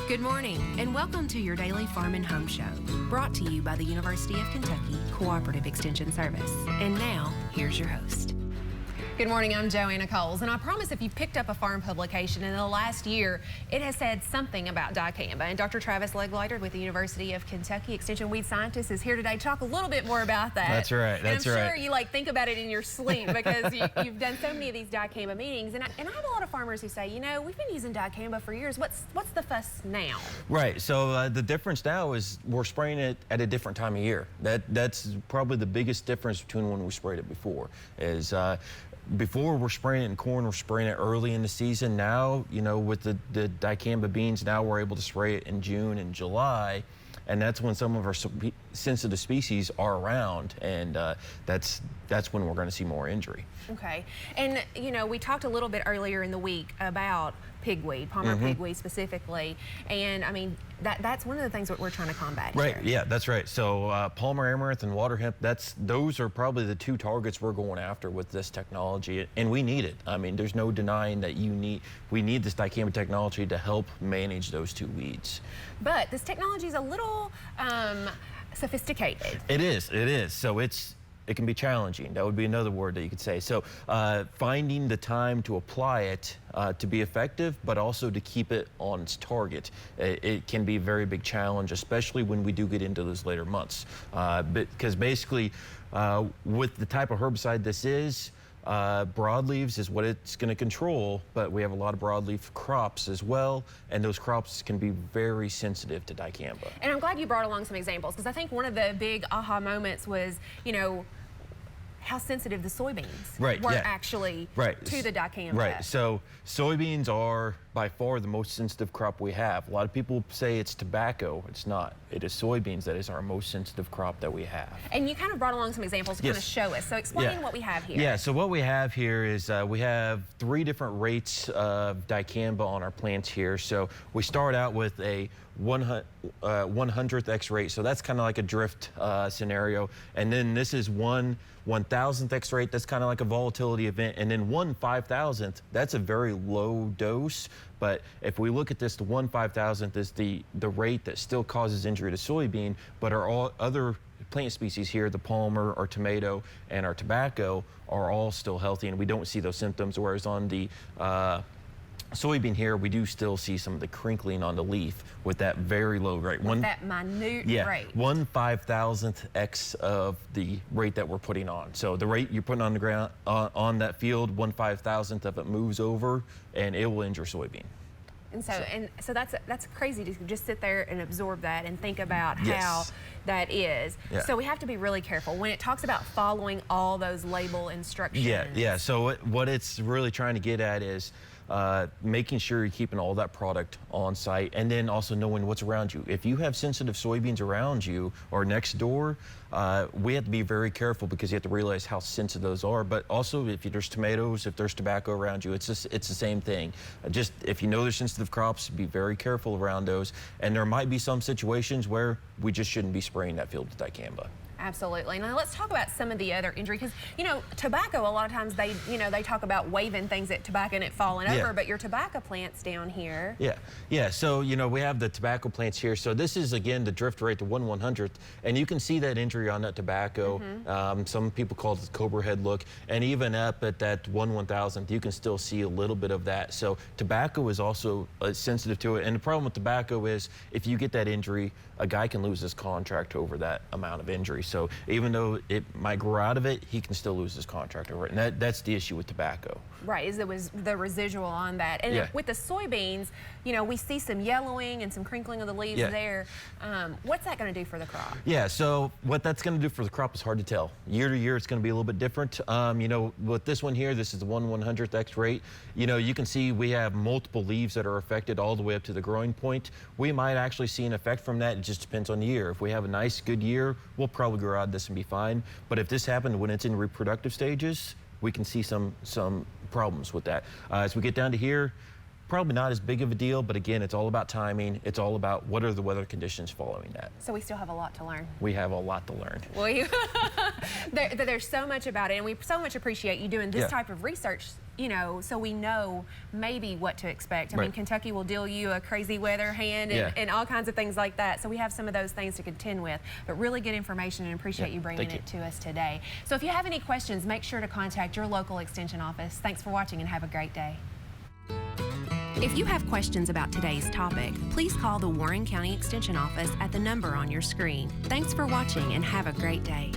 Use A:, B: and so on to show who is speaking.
A: Good morning, and welcome to your daily Farm and Home Show, brought to you by the University of Kentucky Cooperative Extension Service. And now, here's your host. Good morning, I'm Joanna Coles, and I promise if you picked up a farm publication in the last year, it has said something about dicamba. And Dr. Travis Legleiter with the University of Kentucky Extension Weed Scientist is here today to talk a little bit more about that.
B: That's right, that's right.
A: I'm sure you think about it in your sleep because you've done so many of these dicamba meetings. And I have a lot of farmers who say, you know, we've been using dicamba for years. What's the fuss now? Right,
B: so the difference now is we're spraying it at a different time of year. That's probably the biggest difference between when we sprayed it before is before we're spraying it in corn, we're spraying it early in the season. Now, you know, with the dicamba beans, now we're able to spray it in June and July, and that's when some of our sensitive species are around, and that's when we're going to see more injury.
A: Okay, and you know, we talked a little bit earlier in the week about pigweed, palmer pigweed specifically, and I mean that's one of the things that we're trying to combat
B: here. Right, yeah, that's right. So palmer amaranth and water hemp, those are probably the two targets we're going after with this technology, and we need it. I mean, there's no denying that we need this dicamba technology to help manage those two weeds.
A: But this technology is a little sophisticated.
B: It is. So it can be challenging. That would be another word that you could say. So finding the time to apply it to be effective, but also to keep it on its target. It can be a very big challenge, especially when we do get into those later months. Because basically, with the type of herbicide this is, broadleaves is what it's going to control, but we have a lot of broadleaf crops as well, and those crops can be very sensitive to dicamba.
A: And I'm glad you brought along some examples, because I think one of the big aha moments was, you know, how sensitive the soybeans were actually to the dicamba.
B: Right, so soybeans are by far the most sensitive crop we have. A lot of people say it's tobacco. It's not. It is soybeans that is our most sensitive crop that we have.
A: And you kind of brought along some examples to kind of show us. So explain what we have here.
B: Yeah, so what we have here is we have 3 different rates of dicamba on our plants here. So we start out with a 1/100th X rate, so that's kind of like a drift scenario. And then this is 1/1000th X rate, that's kind of like a volatility event. And then 1/5000th, that's a very low dose. But if we look at this, the 1/5000th is the rate that still causes injury to soybean, but our other plant species here, the palmer, our tomato, and our tobacco, are all still healthy, and we don't see those symptoms, whereas on the soybean here, we do still see some of the crinkling on the leaf with that very low rate.
A: That minute rate.
B: 1/5000th X of the rate that we're putting on. So the rate you're putting on the ground, on that field, 1/5000th of it moves over, and it will injure soybean.
A: And so that's crazy to just sit there and absorb that and think about how that is. Yeah. So we have to be really careful when it talks about following all those label instructions.
B: Yeah. So what it's really trying to get at is making sure you're keeping all that product on site, and then also knowing what's around you. If you have sensitive soybeans around you or next door, we have to be very careful, because you have to realize how sensitive those are. But also, if there's tomatoes, if there's tobacco around you, it's the same thing. Just if you know there's sensitive crops, be very careful around those. And there might be some situations where we just shouldn't be spraying that field with dicamba.
A: Absolutely. Now let's talk about some of the other injury, because you know, tobacco, a lot of times they talk about waving things at tobacco and it falling over, but your tobacco plants down here.
B: Yeah. So you know, we have the tobacco plants here. So this is again the drift rate, the 1/100th, and you can see that injury on that tobacco. Some people call it the cobra head look, and even up at that 1/1000th, you can still see a little bit of that. So tobacco is also sensitive to it, and the problem with tobacco is if you get that injury, a guy can lose his contract over that amount of injury. So even though it might grow out of it, he can still lose his contract over it. And that's the issue with tobacco.
A: Right, is there was the residual on that. And with the soybeans, you know, we see some yellowing and some crinkling of the leaves there. What's that going to do for the crop?
B: Yeah, so what that's going to do for the crop is hard to tell. Year to year, it's going to be a little bit different. You know, with this one here, this is the 1/100th X rate. You know, you can see we have multiple leaves that are affected all the way up to the growing point. We might actually see an effect from that. It just depends on the year. If we have a nice, good year, we'll probably grow out of this and be fine. But if this happened when it's in reproductive stages, we can see some problems with that. As we get down to here, probably not as big of a deal, but again, it's all about timing. It's all about what are the weather conditions following that.
A: So we still have a lot to learn.
B: We have a lot to learn.
A: Well, there's so much about it, and we so much appreciate you doing this type of research you know, so we know maybe what to expect. I
B: Right.
A: mean, Kentucky will deal you a crazy weather hand and all kinds of things like that. So we have some of those things to contend with, but really good information, and appreciate you bringing it to us today. So if you have any questions, make sure to contact your local extension office. Thanks for watching and have a great day. If you have questions about today's topic, please call the Warren County Extension Office at the number on your screen. Thanks for watching and have a great day.